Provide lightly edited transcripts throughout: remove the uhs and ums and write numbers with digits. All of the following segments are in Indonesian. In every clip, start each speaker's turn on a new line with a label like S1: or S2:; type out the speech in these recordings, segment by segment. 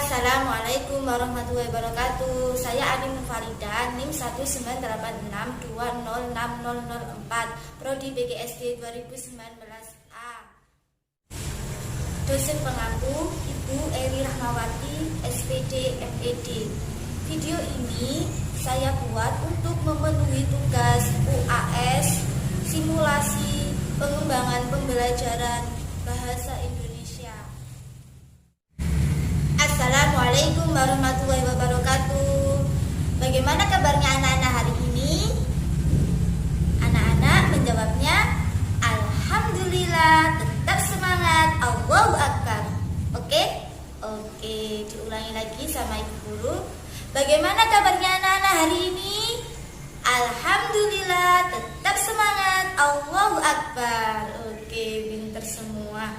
S1: Assalamualaikum warahmatullahi wabarakatuh. Saya Adi Mufarida, NIM 19862060004, Prodi BGSD 2019A. Dosen pengampu Ibu Eri Rahmawati, SPD FED. Video ini saya buat untuk memenuhi tugas UAS simulasi pengembangan pembelajaran bahasa Indonesia. Assalamualaikum warahmatullahi wabarakatuh. Bagaimana kabarnya anak-anak hari ini? Anak-anak menjawabnya Alhamdulillah, tetap semangat, Allahu Akbar. Oke, diulangi lagi sama Ibu Guru. Bagaimana kabarnya anak-anak hari ini? Alhamdulillah, tetap semangat, Allahu Akbar. Oke, pinter semua.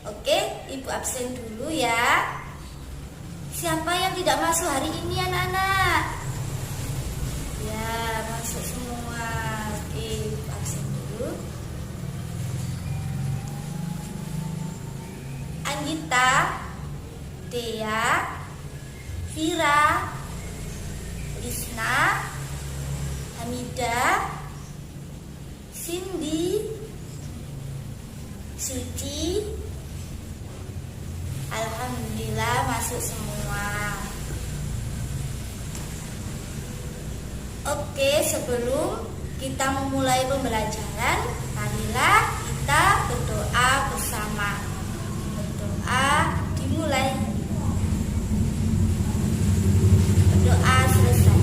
S1: Oke, Ibu absen dulu ya. Siapa yang tidak masuk hari ini anak-anak? Ya, masuk semua. Oke, absen dulu. Anggita, Dea, Vira, Lisna, Hamida, Cindy, Suci. Alhamdulillah masuk semua. Oke, sebelum kita memulai pembelajaran, marilah kita berdoa bersama. Berdoa dimulai. Berdoa selesai.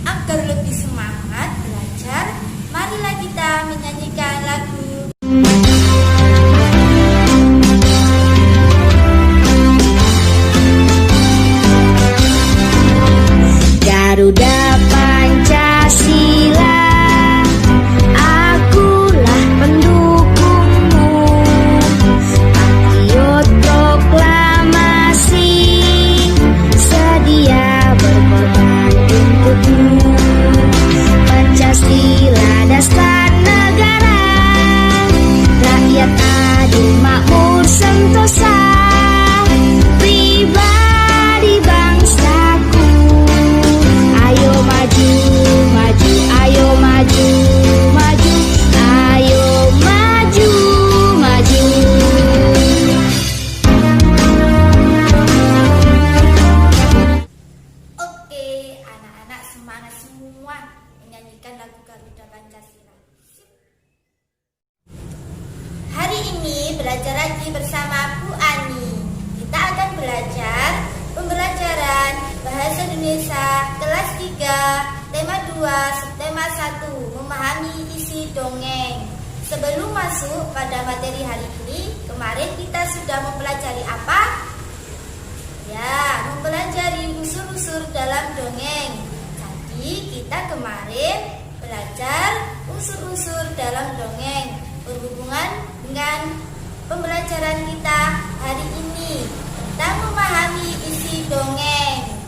S1: Agar lebih semangat belajar, marilah kita menyanyikan lagu
S2: Garuda Pancasila, akulah pendukungmu. Patriot proklamasi, sedia berkorban untukmu. Pancasila dasar negara, rakyat adil makmur sentosa. Pribadi bangsaku, ayo maju, maju, ayo maju, maju, ayo maju, maju.
S1: Oke, anak-anak semangat semua menyanyikan lagu Garuda Pancasila. Hari ini belajar lagi bersama Bu Ani. Kita akan belajar pembelajaran Bahasa Indonesia kelas 3, tema 2, tema 1, memahami isi dongeng. Sebelum masuk pada materi hari ini, kemarin kita sudah mempelajari apa? Ya, mempelajari unsur-unsur dalam dongeng. Jadi kita kemarin belajar unsur-unsur dalam dongeng berhubungan dengan pembelajaran kita hari ini tentang memahami isi dongeng.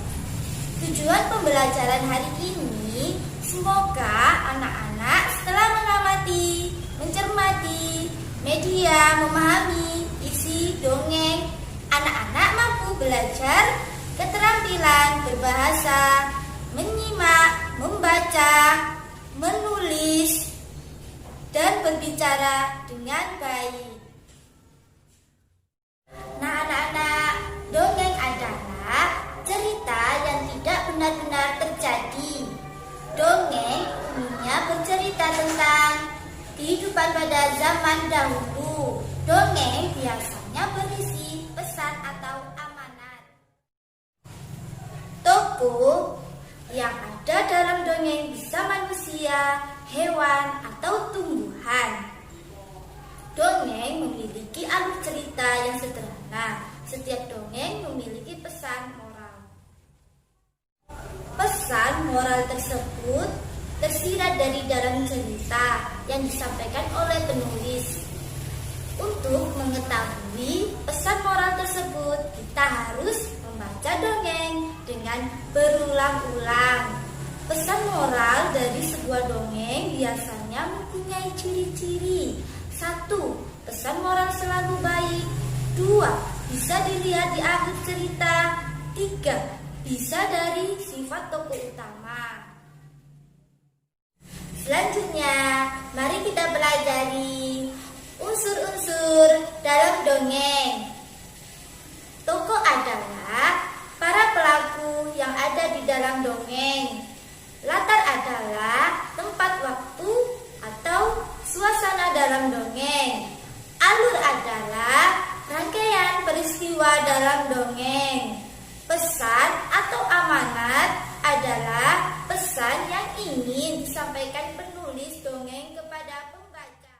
S1: Tujuan pembelajaran hari ini, semoga anak-anak setelah mengamati, mencermati media, memahami isi dongeng, anak-anak mampu belajar keterampilan berbahasa, menyimak, membaca, menulis, dan berbicara dengan baik. Nah anak-anak, dongeng adalah cerita yang tidak benar-benar terjadi. Dongeng umumnya bercerita tentang kehidupan pada zaman dahulu. Dongeng biasanya berisi pesan atau amanat. Tokoh yang ada dalam dongeng bisa manusia, hewan, atau tumbuhan. Dongeng memiliki alur cerita yang sederhana. Setiap dongeng memiliki pesan moral. Pesan moral tersebut tersirat dari dalam cerita yang disampaikan oleh penulis. Untuk mengetahui pesan moral tersebut, kita harus membaca dongeng dengan berulang-ulang. Pesan moral dari sebuah dongeng biasanya mempunyai ciri-ciri. 1. Pesan moral selalu baik. 2. 2. Bisa dilihat di akhir cerita. 3. Bisa dari sifat tokoh utama. Selanjutnya, mari kita pelajari unsur-unsur dalam dongeng. Tokoh adalah para pelaku yang ada di dalam dongeng. Latar adalah tempat, waktu, atau suasana dalam dongeng. Alur adalah rangkaian peristiwa dalam dongeng. Pesan atau amanat adalah pesan yang ingin disampaikan penulis dongeng kepada pembaca.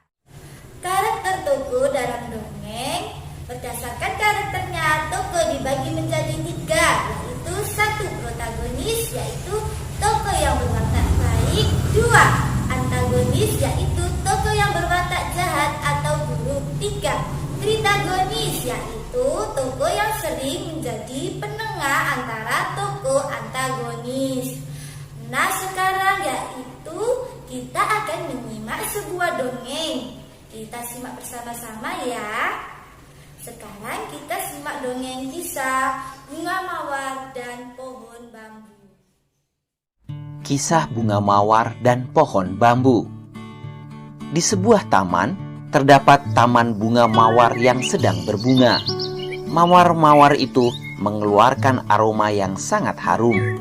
S1: Karakter tokoh dalam dongeng. Berdasarkan karakternya, tokoh dibagi menjadi 3, yaitu 1. Protagonis, yaitu tokoh yang berwatak baik. 2. Antagonis, yaitu tokoh yang berwatak jahat atau buruk. 3. Tritagonis, yaitu tokoh yang sering menjadi penengah antara tokoh antagonis. Nah, sekarang yaitu kita akan menyimak sebuah dongeng. Kita simak bersama-sama ya. Sekarang kita simak dongeng kisah Bunga Mawar dan Pohon Bambu.
S3: Kisah Bunga Mawar dan Pohon Bambu. Di sebuah taman, terdapat taman bunga mawar yang sedang berbunga. Mawar-mawar itu mengeluarkan aroma yang sangat harum.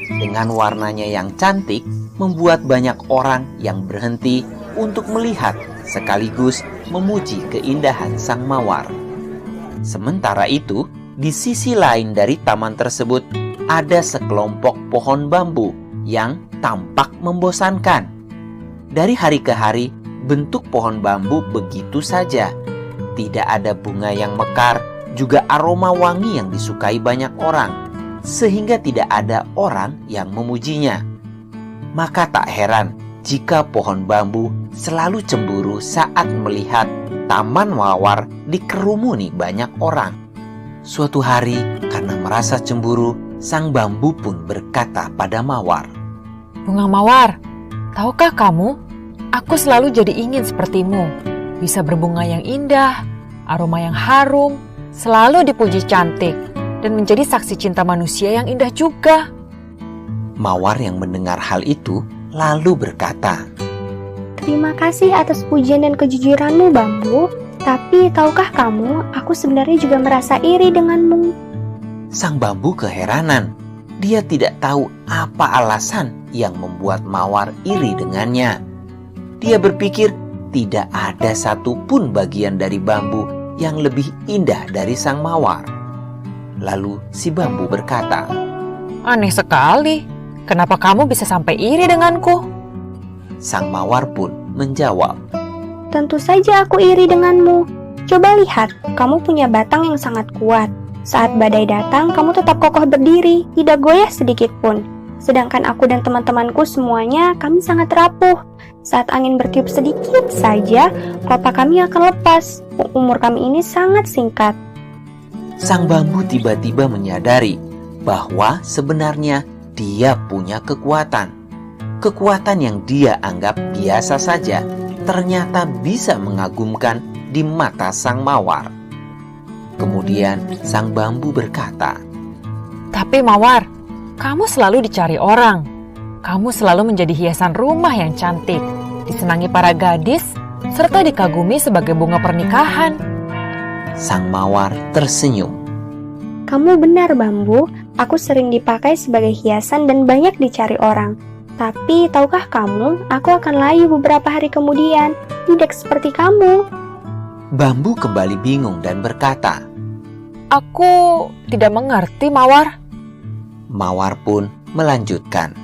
S3: Dengan warnanya yang cantik, membuat banyak orang yang berhenti untuk melihat sekaligus memuji keindahan sang mawar. Sementara itu, di sisi lain dari taman tersebut ada sekelompok pohon bambu yang tampak membosankan. Dari hari ke hari, bentuk pohon bambu begitu saja. Tidak ada bunga yang mekar, juga aroma wangi yang disukai banyak orang, sehingga tidak ada orang yang memujinya. Maka tak heran jika pohon bambu selalu cemburu saat melihat taman mawar dikerumuni banyak orang. Suatu hari, karena merasa cemburu, sang bambu pun berkata pada mawar,
S4: "Bunga mawar, tahukah kamu, aku selalu jadi ingin sepertimu. Bisa berbunga yang indah, aroma yang harum, selalu dipuji cantik, dan menjadi saksi cinta manusia yang indah juga."
S3: Mawar yang mendengar hal itu lalu berkata,
S2: Terima kasih atas pujian dan kejujuranmu, Bambu. Tapi tahukah kamu, aku sebenarnya juga merasa iri denganmu.
S3: Sang bambu keheranan. Dia tidak tahu apa alasan yang membuat mawar iri dengannya. Dia berpikir tidak ada satupun bagian dari bambu yang lebih indah dari sang mawar. Lalu si bambu berkata,
S4: "Aneh sekali, kenapa kamu bisa sampai iri denganku?"
S3: Sang mawar pun menjawab,
S2: Tentu saja aku iri denganmu. Coba lihat, kamu punya batang yang sangat kuat. Saat badai datang, kamu tetap kokoh berdiri, tidak goyah sedikit pun. Sedangkan aku dan teman-temanku semuanya, kami sangat rapuh. Saat angin bertiup sedikit saja, kelopak kami akan lepas. Umur kami ini sangat singkat.
S3: Sang bambu tiba-tiba menyadari bahwa sebenarnya dia punya kekuatan. Kekuatan yang dia anggap biasa saja ternyata bisa mengagumkan di mata sang mawar. Kemudian sang bambu berkata,
S4: "Tapi mawar, kamu selalu dicari orang. Kamu selalu menjadi hiasan rumah yang cantik, disenangi para gadis, serta dikagumi sebagai bunga pernikahan."
S3: Sang mawar tersenyum.
S2: Kamu benar, Bambu. Aku sering dipakai sebagai hiasan dan banyak dicari orang. Tapi tahukah kamu, aku akan layu beberapa hari kemudian. Tidak seperti kamu.
S3: Bambu kembali bingung dan berkata,
S4: "Aku tidak mengerti, Mawar."
S3: Mawar pun melanjutkan,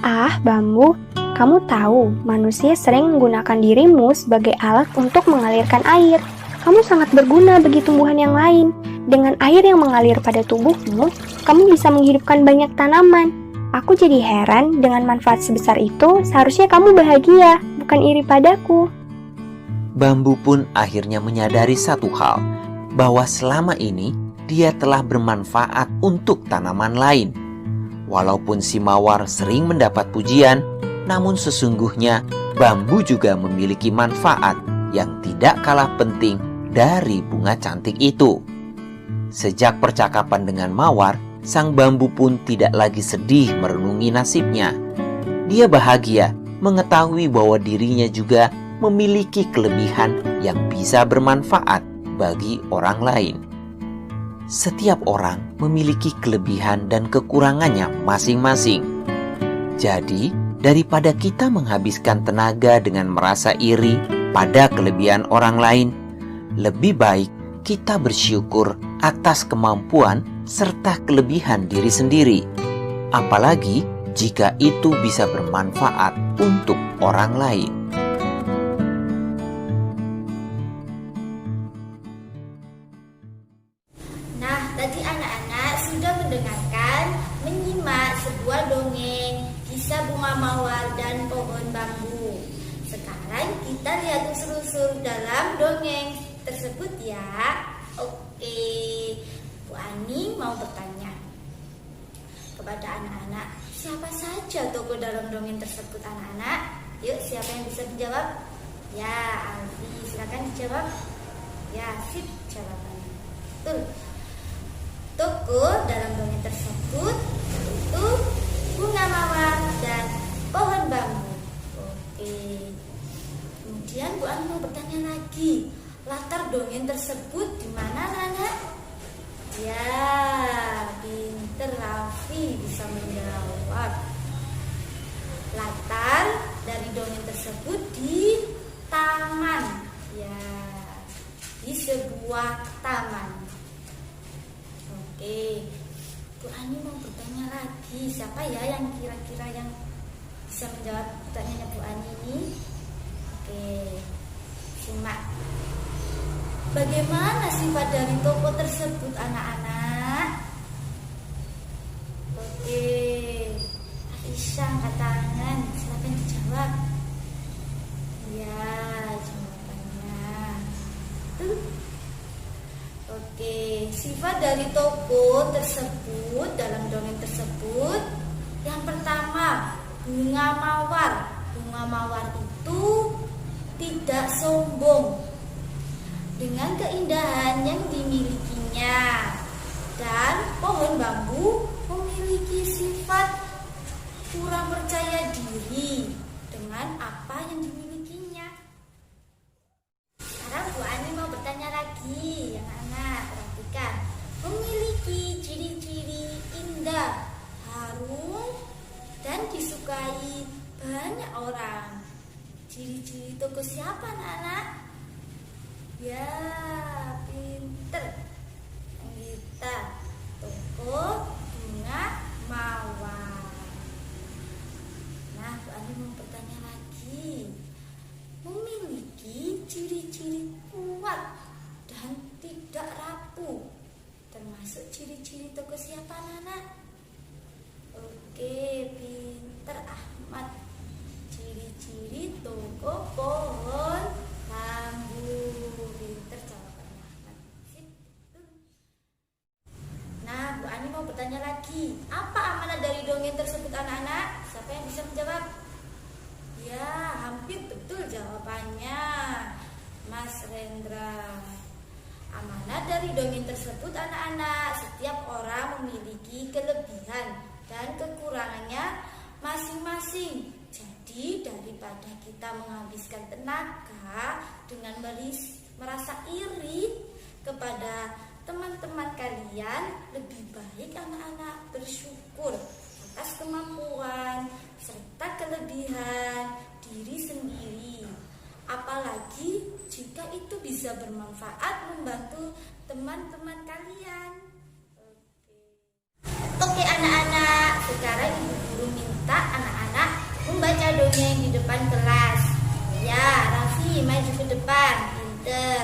S2: Ah, Bambu, kamu tahu manusia sering menggunakan dirimu sebagai alat untuk mengalirkan air. Kamu sangat berguna bagi tumbuhan yang lain. Dengan air yang mengalir pada tubuhmu, kamu bisa menghidupkan banyak tanaman. Aku jadi heran dengan manfaat sebesar itu, seharusnya kamu bahagia, bukan iri padaku.
S3: Bambu pun akhirnya menyadari satu hal, bahwa selama ini dia telah bermanfaat untuk tanaman lain. Walaupun si mawar sering mendapat pujian, namun sesungguhnya bambu juga memiliki manfaat yang tidak kalah penting dari bunga cantik itu. Sejak percakapan dengan Mawar, sang bambu pun tidak lagi sedih merenungi nasibnya. Dia bahagia mengetahui bahwa dirinya juga memiliki kelebihan yang bisa bermanfaat bagi orang lain. Setiap orang memiliki kelebihan dan kekurangannya masing-masing. Jadi, daripada kita menghabiskan tenaga dengan merasa iri pada kelebihan orang lain, lebih baik kita bersyukur atas kemampuan serta kelebihan diri sendiri. Apalagi jika itu bisa bermanfaat untuk orang lain.
S1: Nah, tadi anak-anak sudah menyimak sebuah dongeng kisah bunga mawar dan pohon bambu. Sekarang kita lihat unsur-unsur dalam dongeng tersebut ya. Oke, Bu Ani mau bertanya kepada anak-anak, siapa saja tokoh dalam dongeng tersebut anak-anak? Yuk, siapa yang bisa menjawab? Ya, Alfi, silakan dijawab. Ya, sip jawabannya. Betul. Tokoh dalam dongeng tersebut itu bunga mawar dan pohon bambu. Oke. Kemudian Bu Ani mau bertanya lagi, latar dongeng tersebut di mana, anak? Ya, pinter Raffi bisa menjawab. Latar dari dongeng tersebut di taman. Ya, di sebuah taman. Oke, Bu Ani mau bertanya lagi, siapa ya yang kira-kira yang bisa menjawab pertanyaannya Bu Ani ini? Oke, simak. Bagaimana sifat dari tokoh tersebut anak-anak? Oke, Aisyah angkat tangan, silakan dijawab. Ya, jawabannya tuh. Oke, sifat dari tokoh tersebut dalam dongeng tersebut, yang pertama, bunga mawar. Bunga mawar itu tidak sombong dengan keindahan yang dimilikinya, dan pohon bambu memiliki sifat kurang percaya diri dengan apa yang dimilikinya. Sekarang Bu Ani mau bertanya lagi, anak-anak perhatikan. Memiliki ciri-ciri indah, harum, dan disukai banyak orang. Ciri-ciri tokoh siapa anak-anak? Ya, pinter. Kita tokoh bunga mawar. Nah, Bu Ani mau bertanya lagi. Memiliki ciri-ciri kuat dan tidak rapuh. Termasuk ciri-ciri tokoh siapa anak-anak? Oke, pinter Ahmad. Ciri-ciri tokoh pohon bambu. Pinter jawabannya Ahmad. Sip. Nah, Bu Ani mau bertanya lagi. Apa amanat dari dongeng tersebut anak-anak? Siapa yang bisa menjawab? Ya, hampir betul jawabannya, Mas Rendra. Amanat dari dongeng tersebut anak-anak, setiap orang memiliki kelebihan dan kekurangannya masing-masing. Jadi daripada kita menghabiskan tenaga dengan merasa iri kepada teman-teman kalian, lebih baik anak-anak bersyukur atas kemampuan serta kelebihan diri sendiri. Apalagi jika itu bisa bermanfaat membantu teman-teman kalian. Oke anak-anak, sekarang Ibu Guru minta anak-anak membaca dongeng di depan kelas. Ya, Raffi maju ke depan. Pinter.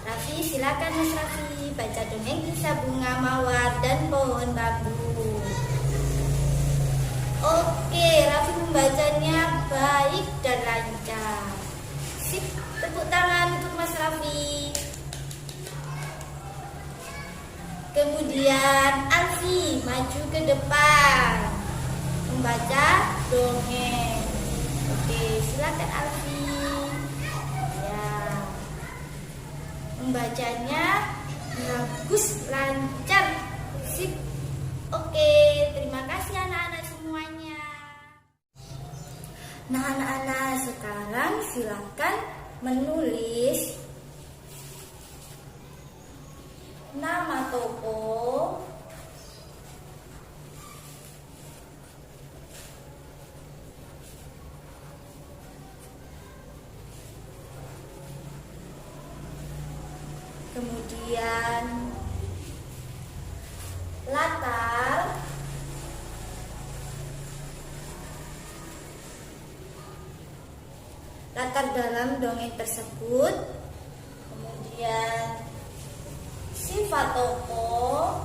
S1: Raffi, silakan Mas Raffi baca dongeng kisah bunga mawar dan pohon bambu. Oke, Raffi membacanya baik dan lancar. Sip, tepuk tangan untuk Mas Raffi. Kemudian Alfi maju ke depan membaca dongeng. Oke, silakan Alfi. Ya. membacanya bagus, lancar. Sip. Oke, terima kasih anak-anak semuanya. Nah, anak-anak, sekarang silakan menulis nama toko, kemudian latar, dalam dongeng tersebut, kemudian sifat tokoh,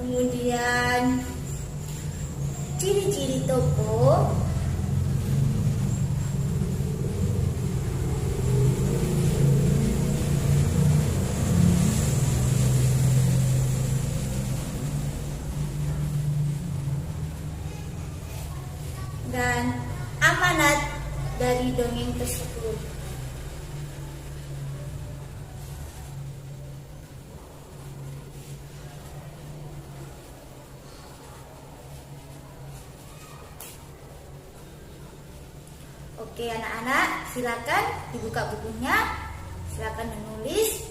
S1: kemudian ciri-ciri tokoh, dan amanat dari dongeng tersebut. Oke anak-anak, silakan dibuka bukunya, silakan menulis.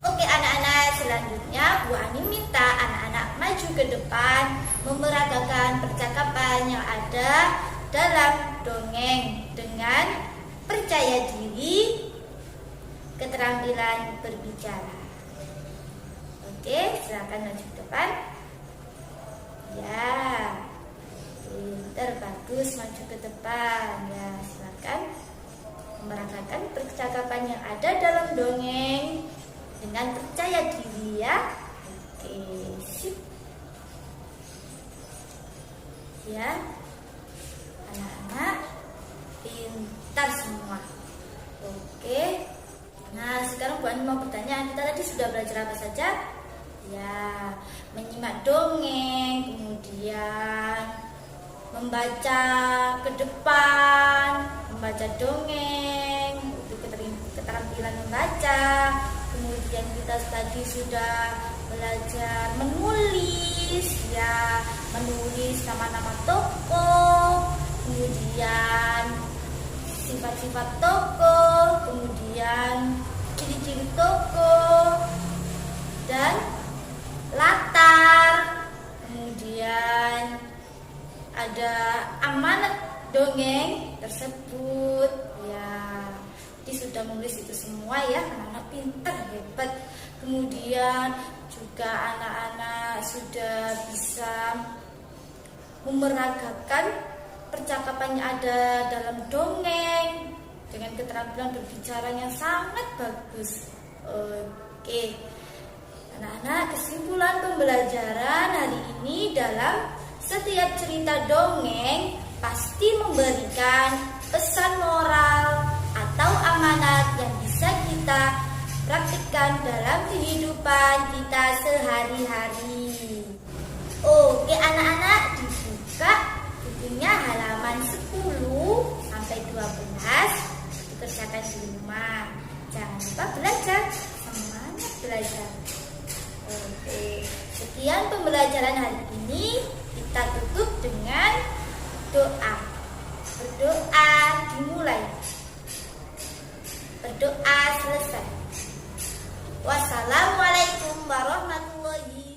S1: Oke anak-anak, selanjutnya Bu Ani minta anak-anak maju ke depan memeragakan percakapan yang ada dalam dongeng dengan percaya diri, keterampilan berbicara. Oke, silakan maju ke depan. Ya, pinter, bagus, maju ke depan. Ya, silakan memeragakan percakapan yang ada dalam dongeng dengan percaya diri ya. Oke, sip. Ya, anak-anak pintar semua. Oke. Nah, sekarang Bu Ani mau bertanya, kita tadi sudah belajar apa saja? Ya, menyimak dongeng, kemudian membaca ke depan, membaca dongeng, itu keterampilan membaca. Kemudian kita tadi sudah belajar menulis, ya, menulis nama-nama tokoh, kemudian sifat-sifat tokoh, kemudian ciri-ciri tokoh, dan latar, kemudian ada amanat dongeng tersebut. Ya, jadi sudah menulis itu semua ya, anak-anak pintar, hebat. Kemudian juga anak-anak sudah bisa memeragakan percakapan yang ada dalam dongeng dengan keterampilan berbicara yang sangat bagus. Oke, anak-anak, kesimpulan pembelajaran hari ini, dalam setiap cerita dongeng pasti memberikan pesan moral atau amanat yang bisa kita praktikkan dalam kehidupan kita sehari-hari. Oke anak-anak, dibuka bukunya halaman 10 sampai 12, dikerjakan di rumah. Jangan lupa belajar, semangat belajar. Oke, sekian pembelajaran hari ini. Kita tutup dengan doa. Berdoa dimulai, berdoa selesai. Wassalamualaikum warahmatullahi